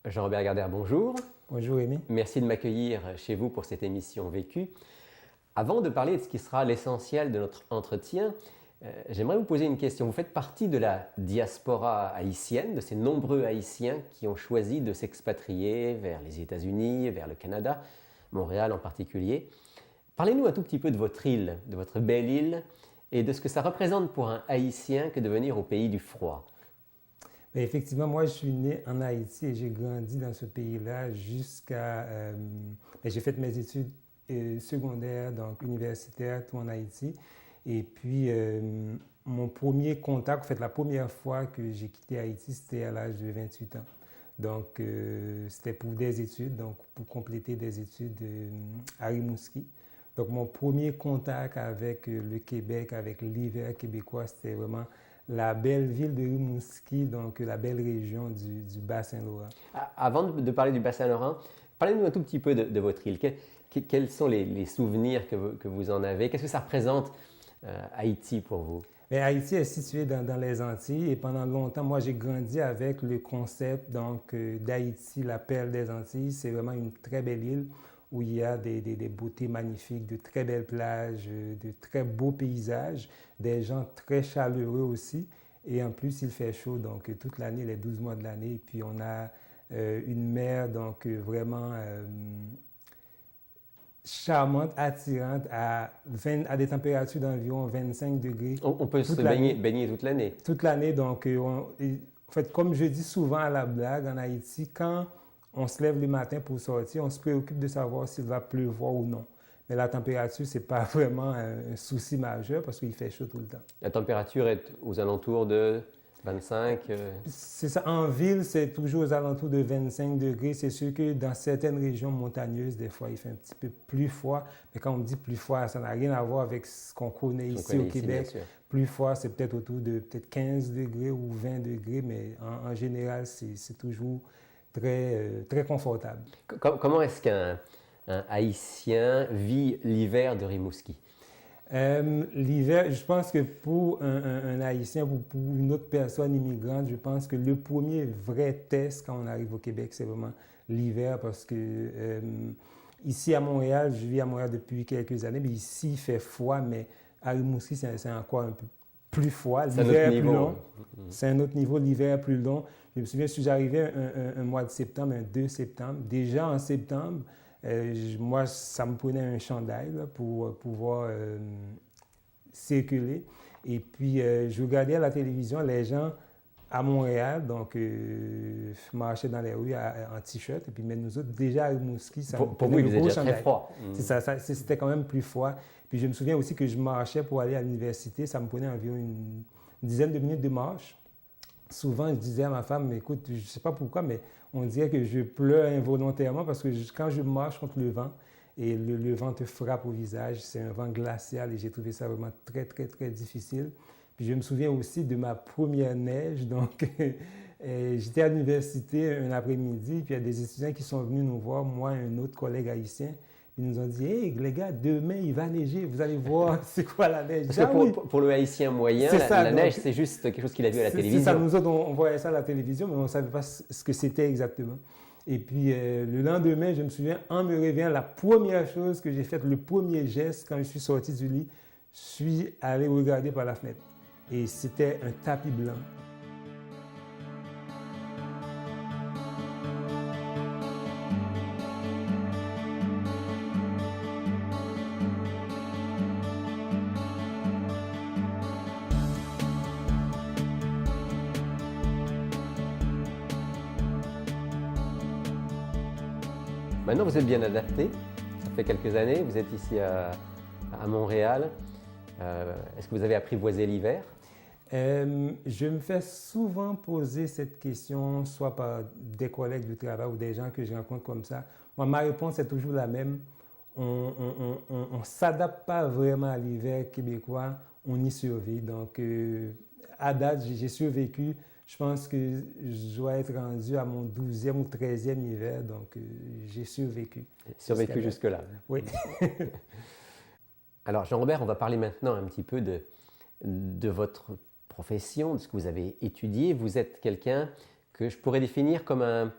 Jean-Robert Gardère, bonjour. Bonjour Rémi. Merci de m'accueillir chez vous pour cette émission Vécu. Avant de parler de ce qui sera l'essentiel de notre entretien, j'aimerais vous poser une question. Vous faites partie de la diaspora haïtienne, de ces nombreux Haïtiens qui ont choisi de s'expatrier vers les États-Unis, vers le Canada, Montréal en particulier. Parlez-nous un tout petit peu de votre île, de votre belle île, et de ce que ça représente pour un Haïtien que de venir au pays du froid. Bien, effectivement, moi, je suis né en Haïti et j'ai grandi dans ce pays-là jusqu'à... j'ai fait mes études secondaires, donc universitaires, tout en Haïti. Et puis, mon premier contact, en fait, la première fois que j'ai quitté Haïti, c'était à l'âge de 28 ans. Donc, c'était pour des études, donc pour compléter des études à Rimouski. Donc, mon premier contact avec le Québec, avec l'hiver québécois, c'était vraiment la belle ville de Rimouski, donc la belle région du Bas-Saint-Laurent. Avant de parler du Bas-Saint-Laurent, parlez-nous un tout petit peu de votre île. Quels sont les souvenirs que vous en avez? Qu'est-ce que ça représente Haïti pour vous? Bien, Haïti est situé dans les Antilles et pendant longtemps, moi, j'ai grandi avec le concept d'Haïti, la perle des Antilles. C'est vraiment une très belle île où il y a des beautés magnifiques, de très belles plages, de très beaux paysages, des gens très chaleureux aussi. Et en plus, il fait chaud, donc toute l'année, les 12 mois de l'année. Et puis, on a une mer, donc vraiment charmante, attirante, à des températures d'environ 25 degrés. On peut se baigner toute l'année. Toute l'année, donc, en fait, comme je dis souvent à la blague en Haïti, quand on se lève le matin pour sortir, on se préoccupe de savoir s'il va pleuvoir ou non. Mais la température, ce n'est pas vraiment un souci majeur parce qu'il fait chaud tout le temps. La température est aux alentours de 25 C'est ça. En ville, c'est toujours aux alentours de 25 degrés. C'est sûr que dans certaines régions montagneuses, des fois, il fait un petit peu plus froid. Mais quand on dit plus froid, ça n'a rien à voir avec ce qu'on connaît ici au Québec. Plus froid, c'est peut-être autour de 15 degrés ou 20 degrés. Mais en général, c'est toujours très confortable. Comment est-ce qu'un Haïtien vit l'hiver de Rimouski? L'hiver, je pense que pour un Haïtien, pour une autre personne immigrante, je pense que le premier vrai test quand on arrive au Québec, c'est vraiment l'hiver parce que ici à Montréal, je vis à Montréal depuis quelques années, mais ici il fait froid, mais à Rimouski, c'est encore un peu plus froid. L'hiver est plus long. C'est un autre niveau, l'hiver est plus long. Je me souviens, si j'arrivais un mois de septembre, un 2 septembre, déjà en septembre, moi, ça me prenait un chandail là, pour pouvoir circuler. Et puis, je regardais à la télévision les gens à Montréal, donc marchaient dans les rues en t-shirt. Et puis, mais nous autres, déjà à Rimouski, ça pour vous, il faisait déjà très froid. C'est ça, c'était quand même plus froid. Puis, je me souviens aussi que je marchais pour aller à l'université. Ça me prenait environ une dizaine de minutes de marche. Souvent, je disais à ma femme, écoute, je ne sais pas pourquoi, mais on dirait que je pleure involontairement parce que quand je marche contre le vent et le vent te frappe au visage, c'est un vent glacial et j'ai trouvé ça vraiment très difficile. Puis je me souviens aussi de ma première neige. Donc, j'étais à l'université un après-midi, puis il y a des étudiants qui sont venus nous voir, moi et un autre collègue haïtien. Ils nous ont dit « Hey, les gars, demain, il va neiger, vous allez voir c'est quoi la neige. » Parce que pour le Haïtien moyen, la neige, c'est juste quelque chose qu'il a vu à la télévision. C'est ça, nous autres, on voyait ça à la télévision, mais on ne savait pas ce que c'était exactement. Et puis, le lendemain, je me souviens, en me réveillant, la première chose que j'ai faite, le premier geste, quand je suis sorti du lit, je suis allé regarder par la fenêtre. Et c'était un tapis blanc. Maintenant, vous êtes bien adapté. Ça fait quelques années. Vous êtes ici à Montréal. Est-ce que vous avez apprivoisé l'hiver? Je me fais souvent poser cette question, soit par des collègues de travail ou des gens que je rencontre comme ça. Moi, ma réponse est toujours la même. On ne s'adapte pas vraiment à l'hiver québécois, on y survit. Donc, à date, j'ai survécu. Je pense que je dois être rendu à mon 12e ou 13e hiver, donc j'ai survécu. Survécu jusque-là. Oui. Alors, Jean-Robert, on va parler maintenant un petit peu de votre profession, de ce que vous avez étudié. Vous êtes quelqu'un que je pourrais définir comme un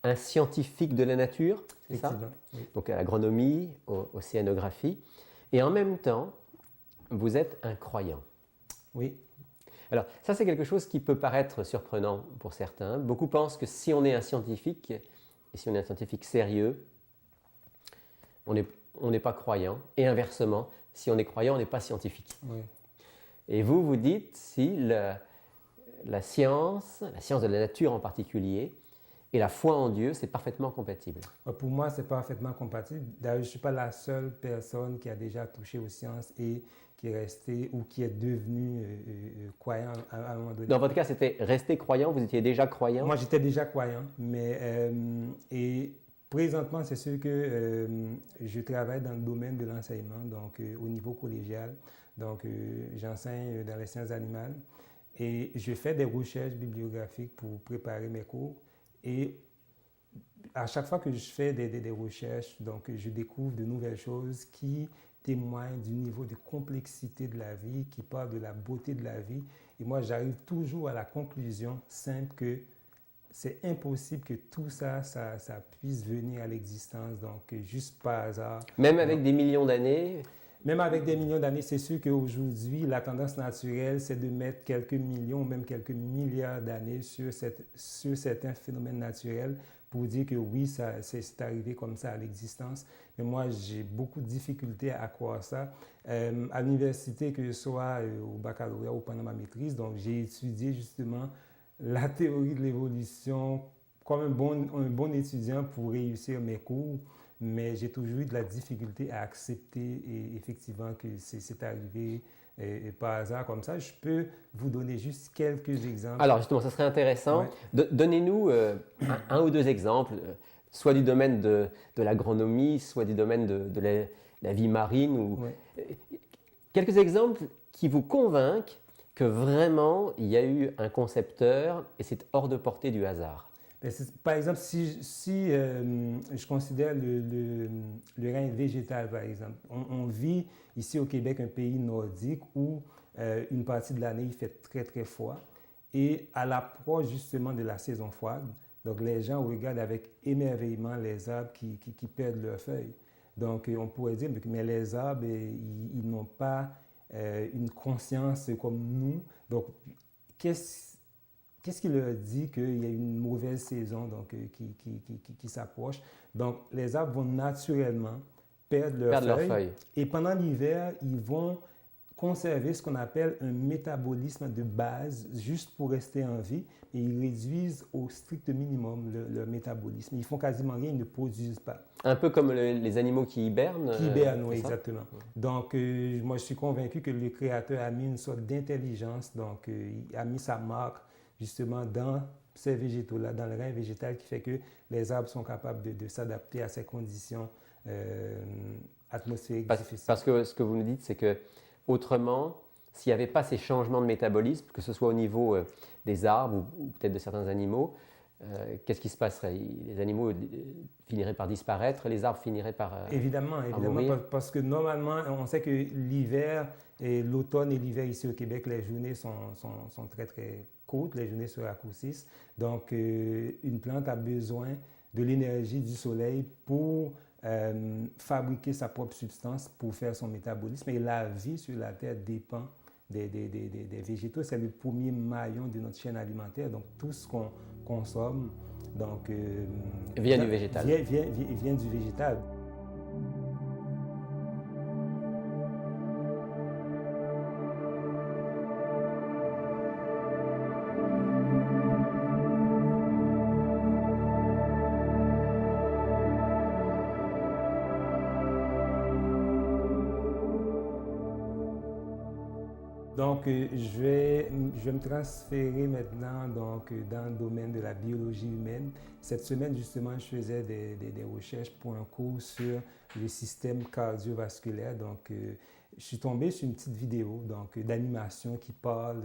un scientifique de la nature, c'est ça? Effectivement, oui. Donc à l'agronomie, océanographie. Et en même temps, vous êtes un croyant. Oui, Alors ça, c'est quelque chose qui peut paraître surprenant pour certains. Beaucoup pensent que si on est un scientifique, et si on est un scientifique sérieux, on n'est pas croyant. Et inversement, si on est croyant, on n'est pas scientifique. oui. Et vous dites si la science de la nature en particulier, et la foi en Dieu, c'est parfaitement compatible. Pour moi, c'est parfaitement compatible. D'ailleurs, je ne suis pas la seule personne qui a déjà touché aux sciences et qui est restée ou qui est devenue croyant à un moment donné. Dans votre cas, c'était rester croyant, vous étiez déjà croyant? Moi, j'étais déjà croyant, mais et présentement, c'est sûr que je travaille dans le domaine de l'enseignement, donc au niveau collégial. Donc, j'enseigne dans les sciences animales et je fais des recherches bibliographiques pour préparer mes cours. Et à chaque fois que je fais des recherches, donc je découvre de nouvelles choses qui témoignent du niveau de complexité de la vie, qui parlent de la beauté de la vie. Et moi, j'arrive toujours à la conclusion simple que c'est impossible que tout ça, ça puisse venir à l'existence, donc juste par hasard. Même avec des millions d'années? Même avec des millions d'années, c'est sûr qu'aujourd'hui, la tendance naturelle, c'est de mettre quelques millions, même quelques milliards d'années sur certains phénomènes naturels pour dire que oui, c'est arrivé comme ça à l'existence. Mais moi, j'ai beaucoup de difficultés à croire ça. À l'université, que ce soit au baccalauréat ou pendant ma maîtrise, donc j'ai étudié justement la théorie de l'évolution comme un bon étudiant pour réussir mes cours. Mais j'ai toujours eu de la difficulté à accepter et effectivement que c'est arrivé par hasard comme ça. Je peux vous donner juste quelques exemples. Alors justement, ça serait intéressant. Ouais. Donnez-nous un ou deux exemples, soit du domaine de l'agronomie, soit du domaine de la vie marine. Ouais. Quelques exemples qui vous convainquent que vraiment il y a eu un concepteur et c'est hors de portée du hasard. Par exemple, si je considère le règne végétal, par exemple, on vit ici au Québec, un pays nordique où une partie de l'année il fait très très froid et à l'approche justement de la saison froide, donc les gens regardent avec émerveillement les arbres qui perdent leurs feuilles. Donc on pourrait dire, mais les arbres, ils n'ont pas une conscience comme nous. Donc qu'est-ce qui leur dit qu'il y a une mauvaise saison donc, qui s'approche? Donc, les arbres vont naturellement perdre leurs feuilles. Et pendant l'hiver, ils vont conserver ce qu'on appelle un métabolisme de base juste pour rester en vie. Et ils réduisent au strict minimum leur métabolisme. Ils font quasiment rien, ils ne produisent pas. Un peu comme les animaux qui hibernent? Qui hibernent, oui, exactement. Donc, moi, je suis convaincu que le Créateur a mis une sorte d'intelligence, donc il a mis sa marque justement dans ces végétaux-là, dans le règne végétal qui fait que les arbres sont capables de s'adapter à ces conditions atmosphériques difficiles. Parce que ce que vous nous dites, c'est que autrement, s'il n'y avait pas ces changements de métabolisme, que ce soit au niveau des arbres ou peut-être de certains animaux, qu'est-ce qui se passerait? Les animaux finiraient par disparaître, les arbres finiraient par évidemment, mourir. Parce que normalement, on sait que l'hiver, et l'automne et l'hiver ici au Québec, les journées sont très très courtes, les journées se raccourcissent. Donc, une plante a besoin de l'énergie du soleil pour fabriquer sa propre substance, pour faire son métabolisme. Et la vie sur la Terre dépend des végétaux. C'est le premier maillon de notre chaîne alimentaire. Donc, tout ce qu'on consomme donc, vient du végétal. Vient du végétal. Donc, je vais me transférer maintenant donc, dans le domaine de la biologie humaine. Cette semaine, justement, je faisais des recherches pour un cours sur le système cardiovasculaire. Donc, je suis tombé sur une petite vidéo d'animation qui parle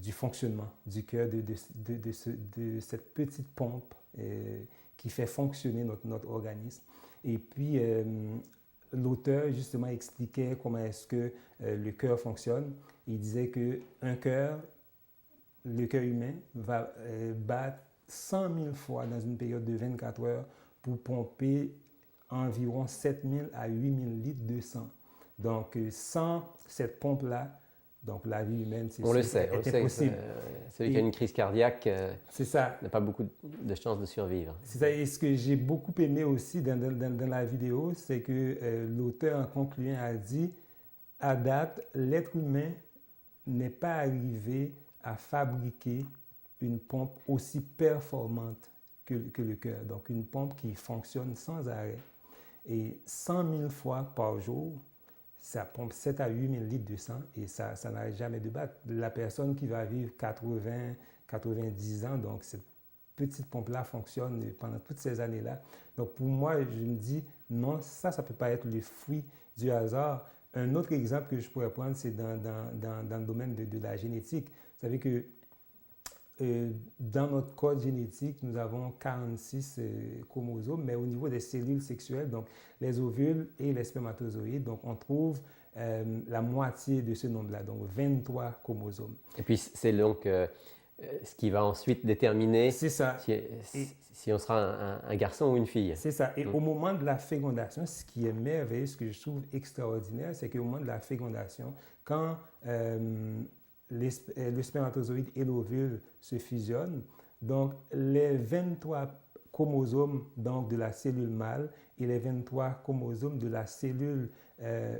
du fonctionnement du cœur, de cette petite pompe qui fait fonctionner notre organisme. Et puis, l'auteur, justement, expliquait comment est-ce que le cœur fonctionne. Il disait qu'un cœur, le cœur humain, va battre 100 000 fois dans une période de 24 heures pour pomper environ 7 000 à 8 000 litres de sang. Donc, sans cette pompe-là, donc la vie humaine, c'est impossible. Celui qui a une crise cardiaque n'a pas beaucoup de chances de survivre. C'est ça. Et ce que j'ai beaucoup aimé aussi dans la vidéo, c'est que l'auteur en concluant a dit, à date, l'être humain n'est pas arrivé à fabriquer une pompe aussi performante que le cœur. Donc, une pompe qui fonctionne sans arrêt. Et 100 000 fois par jour, ça pompe 7 à 8 000 litres de sang et ça n'arrête jamais de battre. La personne qui va vivre 80, 90 ans, donc cette petite pompe-là fonctionne pendant toutes ces années-là. Donc, pour moi, je me dis, non, ça ne peut pas être le fruit du hasard. Un autre exemple que je pourrais prendre, c'est dans le domaine de la génétique. Vous savez que dans notre code génétique, nous avons 46 chromosomes, mais au niveau des cellules sexuelles, donc les ovules et les spermatozoïdes, donc on trouve la moitié de ce nombre-là, donc 23 chromosomes. Et puis c'est donc ce qui va ensuite déterminer si on sera un garçon ou une fille. C'est ça. Et au moment de la fécondation, ce qui est merveilleux, ce que je trouve extraordinaire, c'est qu'au moment de la fécondation, quand le spermatozoïde et l'ovule se fusionnent, donc les 23 chromosomes donc, de la cellule mâle et les 23 chromosomes de la cellule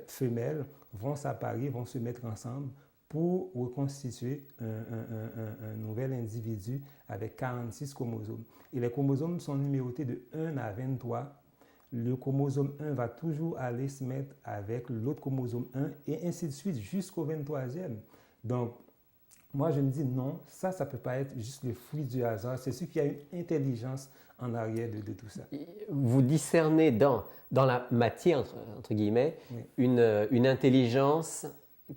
femelle vont s'apparier, vont se mettre ensemble pour reconstituer un nouvel individu avec 46 chromosomes. Et les chromosomes sont numérotés de 1 à 23. Le chromosome 1 va toujours aller se mettre avec l'autre chromosome 1 et ainsi de suite jusqu'au 23e. Donc, moi, je me dis non, ça ne peut pas être juste le fruit du hasard. C'est sûr qu'il y a une intelligence en arrière de tout ça. Vous discernez dans la matière, entre guillemets, oui, une intelligence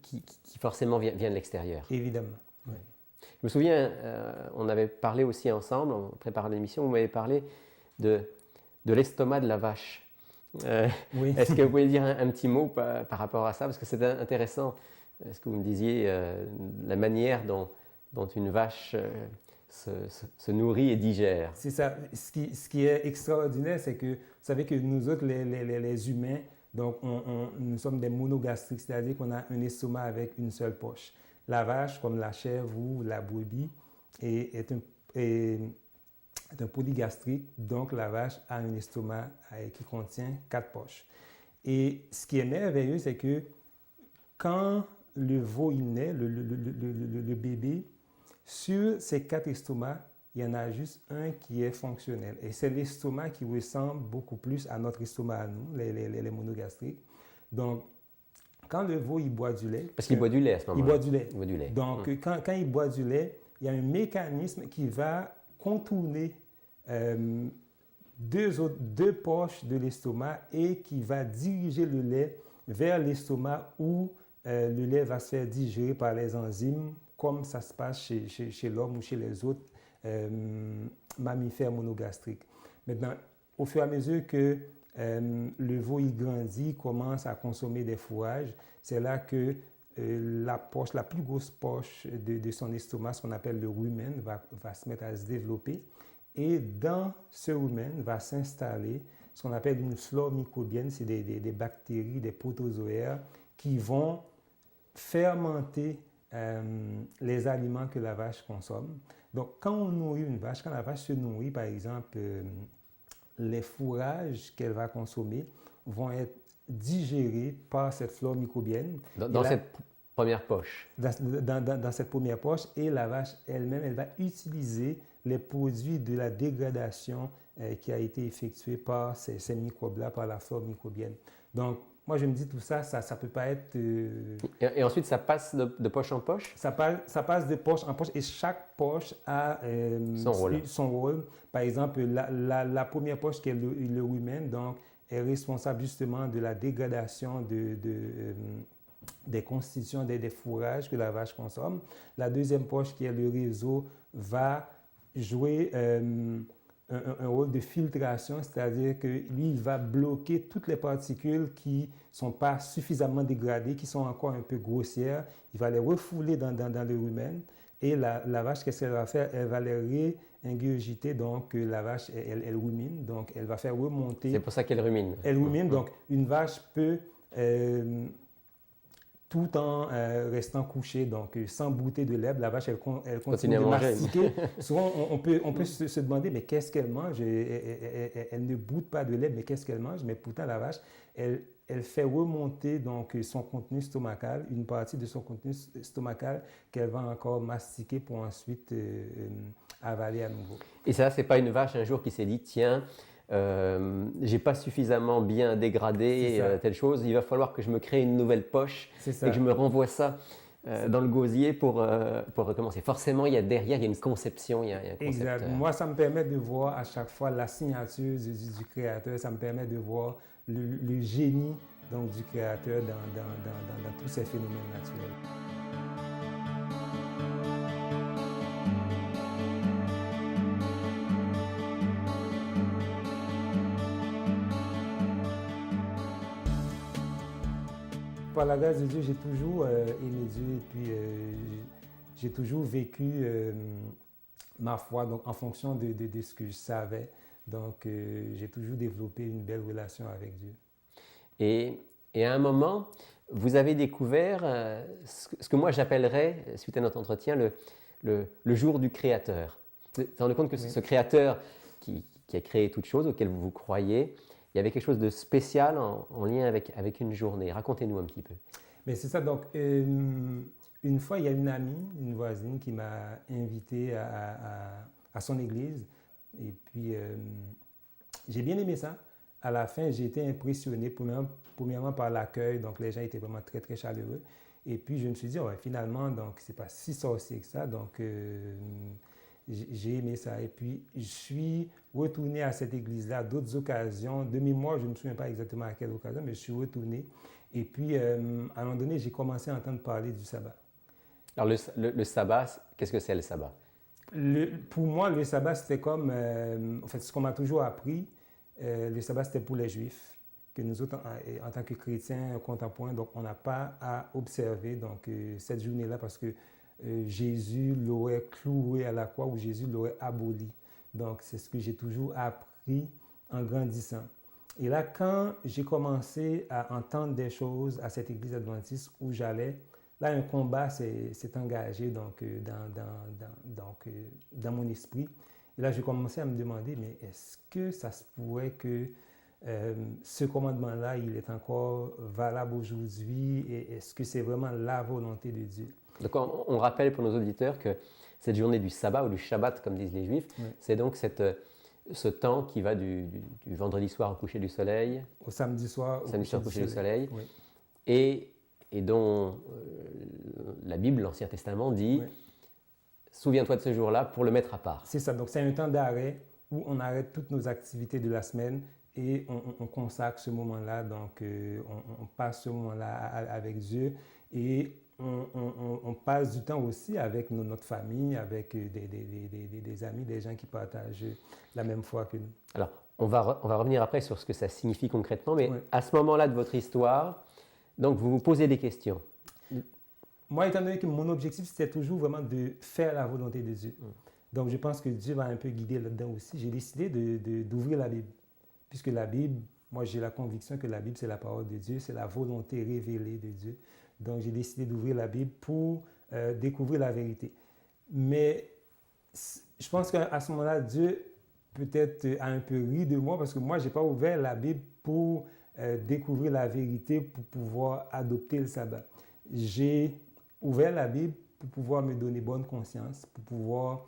qui forcément vient de l'extérieur. Évidemment. Oui. Je me souviens, on avait parlé aussi ensemble, on préparait l'émission, vous m'avez parlé de l'estomac de la vache. Oui. Est-ce que vous pouvez dire un petit mot par rapport à ça? Parce que c'est intéressant, ce que vous me disiez, la manière dont une vache se nourrit et digère. C'est ça. Ce qui est extraordinaire, c'est que vous savez que nous autres, les humains, donc nous sommes des monogastriques, c'est-à-dire qu'on a un estomac avec une seule poche. La vache, comme la chèvre ou la brebis, est un polygastrique, donc la vache a un estomac qui contient 4 poches. Et ce qui est merveilleux, c'est que quand le veau il naît, le bébé, sur ces 4 estomacs, il y en a juste un qui est fonctionnel. Et c'est l'estomac qui ressemble beaucoup plus à notre estomac à nous, les monogastriques. Donc, quand le veau il boit du lait... Parce qu'il boit du lait à ce moment-là. Il boit du lait. Il boit du lait. Donc, quand il boit du lait, il y a un mécanisme qui va contourner deux poches de l'estomac et qui va diriger le lait vers l'estomac où le lait va se faire digérer par les enzymes, comme ça se passe chez l'homme ou chez les autres mammifères monogastriques. Maintenant, au fur et à mesure que le veau il grandit, commence à consommer des fourrages, c'est là que la plus grosse poche de son estomac, ce qu'on appelle le rumen, va se mettre à se développer. Et dans ce rumen va s'installer ce qu'on appelle une flore microbienne, c'est des bactéries, des protozoaires qui vont fermenter les aliments que la vache consomme. Donc, quand on nourrit une vache, quand la vache se nourrit, par exemple, les fourrages qu'elle va consommer vont être digérés par cette flore microbienne. Dans cette première poche. Dans cette première poche. Et la vache elle-même, elle va utiliser les produits de la dégradation qui a été effectuée par ces microbes-là, par la flore microbienne. Donc, moi, je me dis tout ça, ça ne peut pas être... Et ensuite, ça passe de poche en poche? Ça passe de poche en poche et chaque poche a son rôle. Par exemple, la première poche qui est le rumen, donc, est responsable justement de la dégradation des constituants, des fourrages que la vache consomme. La deuxième poche qui est le réseau va jouer un rôle de filtration, c'est-à-dire que lui, il va bloquer toutes les particules qui ne sont pas suffisamment dégradées, qui sont encore un peu grossières. Il va les refouler dans le rumen. Et la vache, qu'est-ce qu'elle va faire? Elle va les réingurgiter, donc la vache, elle rumine, donc elle va faire remonter. C'est pour ça qu'elle rumine. Elle rumine, donc une vache peut, tout en restant couchée, donc sans brouter de l'herbe, la vache, elle continue de mastiquer. Souvent, on peut se demander, mais qu'est-ce qu'elle mange? Elle ne broute pas de l'herbe, mais qu'est-ce qu'elle mange? Mais pourtant, la vache, elle fait remonter donc son contenu stomacal, une partie de son contenu stomacal qu'elle va encore mastiquer pour ensuite avaler à nouveau. Et ça, c'est pas une vache un jour qui s'est dit, tiens, j'ai pas suffisamment bien dégradé telle chose, il va falloir que je me crée une nouvelle poche et que je me renvoie ça dans le gosier pour recommencer. Forcément, derrière, il y a une conception, il y a un concept. Exact. Moi, ça me permet de voir à chaque fois la signature du créateur, ça me permet de voir le génie donc, du créateur dans tous ces phénomènes naturels. Par la grâce de Dieu, j'ai toujours aimé Dieu et puis j'ai toujours vécu ma foi donc, en fonction de ce que je savais. Donc, j'ai toujours développé une belle relation avec Dieu. Et à un moment, vous avez découvert ce que moi j'appellerais, suite à notre entretien, le jour du Créateur. Vous vous rendez compte que ce Créateur qui a créé toute chose, auquel vous croyez, il y avait quelque chose de spécial en lien avec une journée. Racontez-nous un petit peu. Mais c'est ça. Donc, une fois, il y a une amie, une voisine qui m'a invité à son église. Et puis, j'ai bien aimé ça. À la fin, j'ai été impressionné, premièrement par l'accueil. Donc, les gens étaient vraiment très, très chaleureux. Et puis, je me suis dit, oh, finalement, donc, c'est pas si sorcier que ça. Donc, j'ai aimé ça. Et puis, je suis retourné à cette église-là à d'autres occasions. De mémoire, je ne me souviens pas exactement à quelle occasion, mais je suis retourné. Et puis, à un moment donné, j'ai commencé à entendre parler du sabbat. Alors, le sabbat, qu'est-ce que c'est le sabbat? Pour moi, le sabbat, c'était comme, en fait, ce qu'on m'a toujours appris, le sabbat, c'était pour les Juifs, que nous autres, en tant que chrétiens contemporains, donc on n'a pas à observer donc, cette journée-là parce que Jésus l'aurait cloué à la croix ou Jésus l'aurait aboli. Donc, c'est ce que j'ai toujours appris en grandissant. Et là, quand j'ai commencé à entendre des choses à cette église adventiste où j'allais, là, un combat s'est engagé donc, dans mon esprit. Et là, j'ai commencé à me demander, mais est-ce que ça se pourrait que ce commandement-là, il est encore valable aujourd'hui? Et est-ce que c'est vraiment la volonté de Dieu? Donc, on rappelle pour nos auditeurs que cette journée du sabbat ou du Shabbat, comme disent les Juifs, c'est donc ce temps qui va du vendredi soir au coucher du soleil au samedi soir au coucher du soleil, et dont la Bible, l'Ancien Testament, dit souviens-toi de ce jour-là pour le mettre à part. C'est ça, donc c'est un temps d'arrêt où on arrête toutes nos activités de la semaine et on consacre ce moment-là, donc on passe ce moment-là avec Dieu et on passe du temps aussi avec notre famille, avec des amis, des gens qui partagent la même foi que nous. Alors, on va revenir après sur ce que ça signifie concrètement, mais à ce moment-là de votre histoire, donc vous vous posez des questions. Moi, étant donné que mon objectif, c'était toujours vraiment de faire la volonté de Dieu. Donc, je pense que Dieu m'a un peu guidé là-dedans aussi. J'ai décidé d'ouvrir la Bible, puisque la Bible, moi, j'ai la conviction que la Bible, c'est la parole de Dieu, c'est la volonté révélée de Dieu. Donc, j'ai décidé d'ouvrir la Bible pour découvrir la vérité. Mais je pense qu'à ce moment-là, Dieu peut-être a un peu ri de moi parce que moi, je n'ai pas ouvert la Bible pour découvrir la vérité, pour pouvoir adopter le sabbat. J'ai ouvert la Bible pour pouvoir me donner bonne conscience, pour pouvoir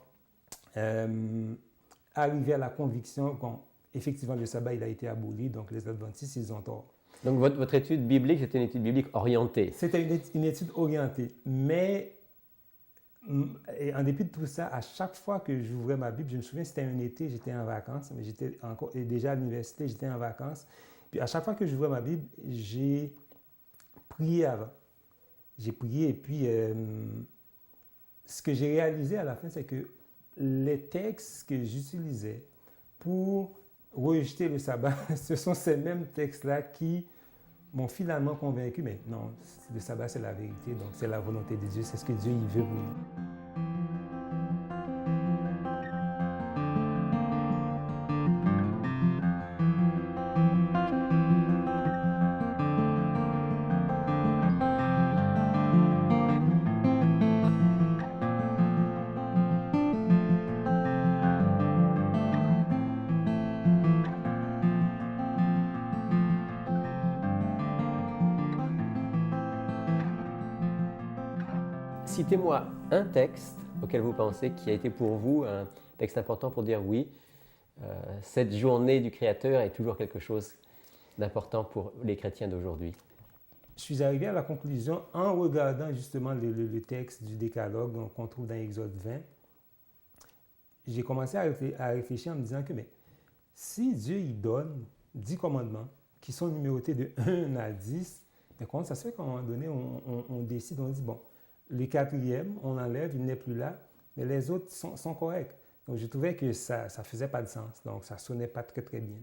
arriver à la conviction qu'effectivement, le sabbat il a été aboli, donc les adventistes, ils ont tort. Donc, votre étude biblique, c'était une étude biblique orientée. C'était une étude orientée. Mais, en dépit de tout ça, à chaque fois que j'ouvrais ma Bible, je me souviens, c'était un été, j'étais en vacances, mais j'étais encore, et déjà à l'université, j'étais en vacances. Puis, à chaque fois que j'ouvrais ma Bible, j'ai prié avant. J'ai prié, et puis, ce que j'ai réalisé à la fin, c'est que les textes que j'utilisais pour rejeter le sabbat, ce sont ces mêmes textes-là qui m'ont finalement convaincu, mais non, le sabbat c'est la vérité, donc c'est la volonté de Dieu, c'est ce que Dieu il veut pour nous. citez-moi un texte auquel vous pensez qui a été pour vous un texte important pour dire oui, cette journée du Créateur est toujours quelque chose d'important pour les chrétiens d'aujourd'hui. Je suis arrivé à la conclusion en regardant justement le texte du Décalogue qu'on trouve dans Exode 20. J'ai commencé à réfléchir en me disant que mais, si Dieu il donne 10 commandements qui sont numérotés de 1 à 10, mais comment ça se fait qu'à un moment donné, on décide, on dit, bon, le 4e, on enlève, il n'est plus là, mais les autres sont corrects. Donc, je trouvais que ça ne faisait pas de sens. Donc, ça ne sonnait pas très, très bien.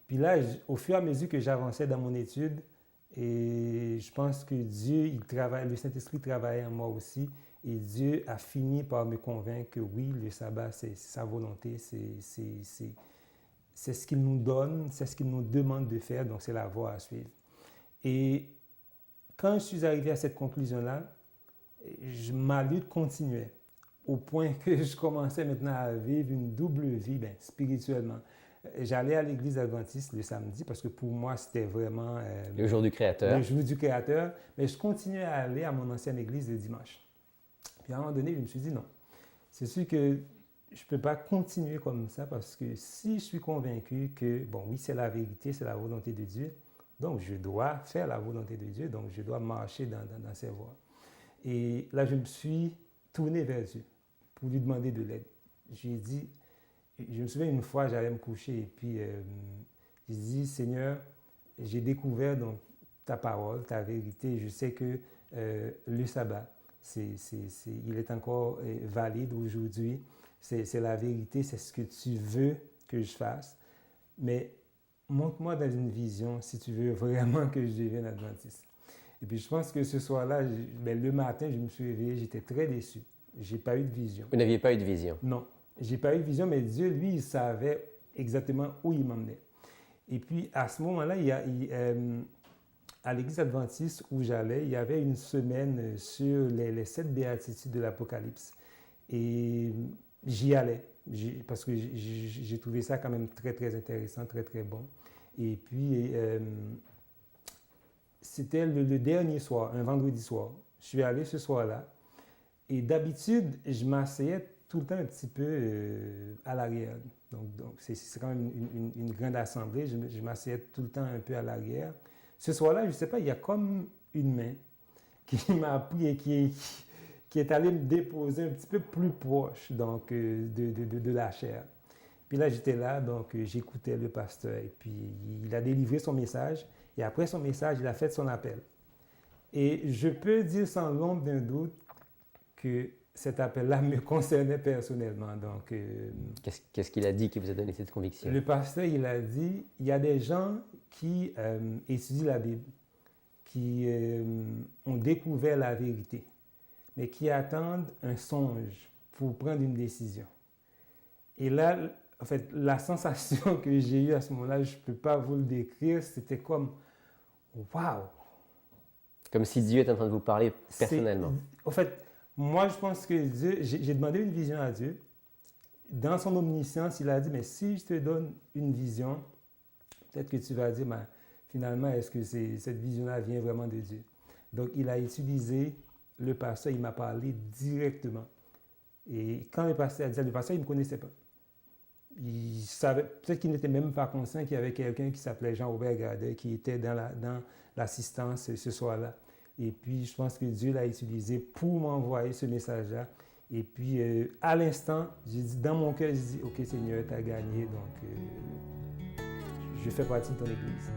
Puis là, au fur et à mesure que j'avançais dans mon étude, et je pense que Dieu, le Saint-Esprit travaillait en moi aussi, et Dieu a fini par me convaincre que oui, le sabbat, c'est sa volonté, c'est ce qu'il nous donne, c'est ce qu'il nous demande de faire, donc c'est la voie à suivre. Et quand je suis arrivé à cette conclusion-là, ma lutte continuait, au point que je commençais maintenant à vivre une double vie, spirituellement. J'allais à l'église adventiste le samedi parce que pour moi, c'était vraiment... le jour du Créateur. Le jour du Créateur. Mais je continuais à aller à mon ancienne église le dimanche. Puis à un moment donné, je me suis dit non. C'est sûr que je ne peux pas continuer comme ça parce que si je suis convaincu que, bon, oui, c'est la vérité, c'est la volonté de Dieu, donc je dois faire la volonté de Dieu, donc je dois marcher dans ses voies. Et là, je me suis tourné vers Dieu pour lui demander de l'aide. J'ai dit... Je me souviens une fois, j'allais me coucher et puis j'ai dit, Seigneur, j'ai découvert donc ta parole, ta vérité. Je sais que le sabbat, il est encore valide aujourd'hui. C'est la vérité, c'est ce que tu veux que je fasse. Mais montre-moi dans une vision si tu veux vraiment que je devienne adventiste. Et puis je pense que ce soir-là, le matin, je me suis réveillé, j'étais très déçu. Je n'ai pas eu de vision. Vous n'aviez pas eu de vision? Non. Je n'ai pas eu de vision, mais Dieu, lui, il savait exactement où il m'emmenait. Et puis, à ce moment-là, à l'église adventiste où j'allais, il y avait une semaine sur les 7 béatitudes de l'Apocalypse. Et j'y allais, parce que j'ai trouvé ça quand même très, très intéressant, très, très bon. Et puis, c'était le dernier soir, un vendredi soir. Je suis allé ce soir-là. Et d'habitude, je m'asseyais tout le temps un petit peu à l'arrière. Donc c'est quand même une grande assemblée. Je m'asseyais tout le temps un peu à l'arrière. Ce soir-là, je ne sais pas, il y a comme une main qui m'a pris et qui est allée me déposer un petit peu plus proche donc, de la chair. Puis là, j'étais là, donc j'écoutais le pasteur. Et puis, il a délivré son message. Et après son message, il a fait son appel. Et je peux dire sans l'ombre d'un doute que cet appel-là me concernait personnellement. Donc, qu'est-ce qu'il a dit qui vous a donné cette conviction? Le pasteur, il a dit, il y a des gens qui étudient la Bible, qui ont découvert la vérité, mais qui attendent un songe pour prendre une décision. Et là, en fait, la sensation que j'ai eue à ce moment-là, je ne peux pas vous le décrire, c'était comme « Waouh !» Comme si Dieu était en train de vous parler personnellement. En fait, moi, je pense que Dieu, j'ai demandé une vision à Dieu. Dans son omniscience, il a dit, mais si je te donne une vision, peut-être que tu vas dire, finalement, est-ce que cette vision-là vient vraiment de Dieu? Donc, il a utilisé le pasteur, il m'a parlé directement. Et quand le pasteur a dit ça, le pasteur, il ne me connaissait pas. Il savait, peut-être qu'il n'était même pas conscient qu'il y avait quelqu'un qui s'appelait Jean-Robert Gradet qui était dans l'assistance ce soir-là. Et puis, je pense que Dieu l'a utilisé pour m'envoyer ce message-là. Et puis, à l'instant, j'ai dit, dans mon cœur, j'ai dit, OK, Seigneur, tu as gagné, donc je fais partie de ton Église.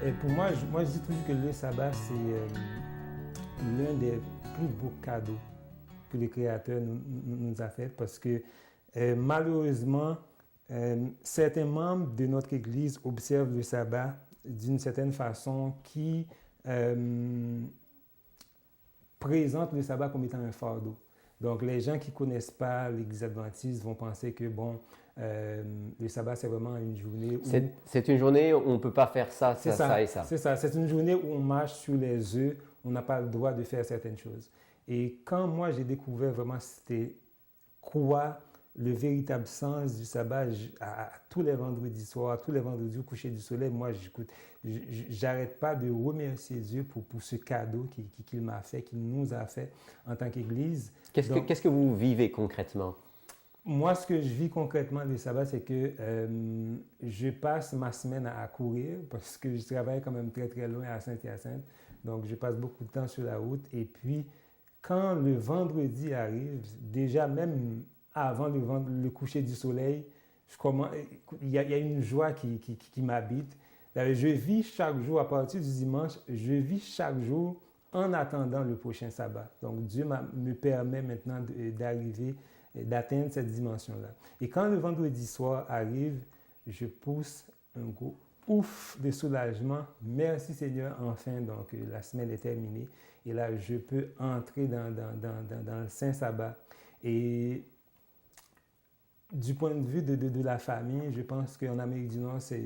Et pour moi, je dis toujours que le sabbat, c'est l'un des plus beaux cadeaux que le Créateur nous a fait parce que malheureusement, certains membres de notre Église observent le sabbat d'une certaine façon qui présente le sabbat comme étant un fardeau. Donc, les gens qui ne connaissent pas l'Église adventiste vont penser que, bon, le sabbat, c'est vraiment une journée où... C'est une journée où on ne peut pas faire ça, ça et ça. C'est ça. C'est une journée où on marche sur les œufs, on n'a pas le droit de faire certaines choses. Et quand moi, j'ai découvert vraiment c'était quoi le véritable sens du sabbat, tous les vendredis soirs, tous les vendredis au coucher du soleil, moi, j'arrête pas de remercier Dieu pour ce cadeau qu'il m'a fait, qu'il nous a fait en tant qu'Église. Qu'est-ce que vous vivez concrètement? Moi, ce que je vis concrètement le sabbat, c'est que je passe ma semaine à courir parce que je travaille quand même très, très loin à Saint-Hyacinthe. Donc, je passe beaucoup de temps sur la route. Et puis, quand le vendredi arrive, déjà même avant le coucher du soleil, il y a une joie qui m'habite. Je vis chaque jour, à partir du dimanche, je vis chaque jour en attendant le prochain sabbat. Donc, Dieu me permet maintenant d'arriver, d'atteindre cette dimension-là. Et quand le vendredi soir arrive, je pousse un gros ouf de soulagement. Merci Seigneur, enfin, donc la semaine est terminée. Et là, je peux entrer dans le Saint Sabbat. Et du point de vue de la famille, je pense qu'en Amérique du Nord, c'est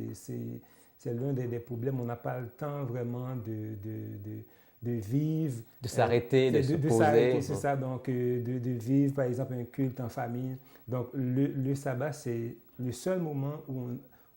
l'un des problèmes. On n'a pas le temps vraiment de vivre. De s'arrêter, de se poser. C'est ça, donc de vivre, par exemple, un culte en famille. Donc, le sabbat, c'est le seul moment où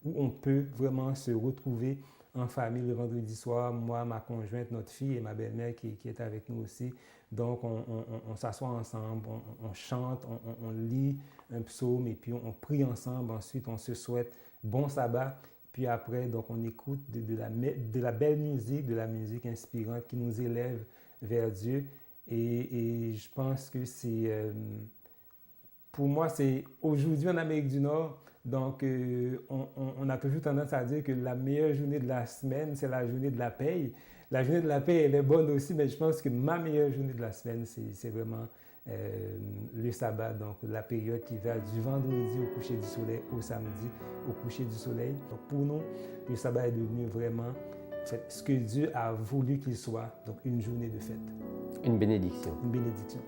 on peut vraiment se retrouver en famille le vendredi soir, moi, ma conjointe, notre fille et ma belle-mère qui est avec nous aussi. Donc, on s'assoit ensemble, on chante, on lit un psaume et puis on prie ensemble. Ensuite, on se souhaite bon sabbat. Puis après, donc, on écoute de la belle musique, de la musique inspirante qui nous élève vers Dieu. Et je pense que pour moi, c'est aujourd'hui en Amérique du Nord. Donc, on a toujours tendance à dire que la meilleure journée de la semaine, c'est la journée de la paye. La journée de la paye, elle est bonne aussi, mais je pense que ma meilleure journée de la semaine, c'est vraiment le sabbat, donc la période qui va du vendredi au coucher du soleil au samedi au coucher du soleil. Donc, pour nous, le sabbat est devenu vraiment ce que Dieu a voulu qu'il soit, donc une journée de fête. Une bénédiction. Une bénédiction.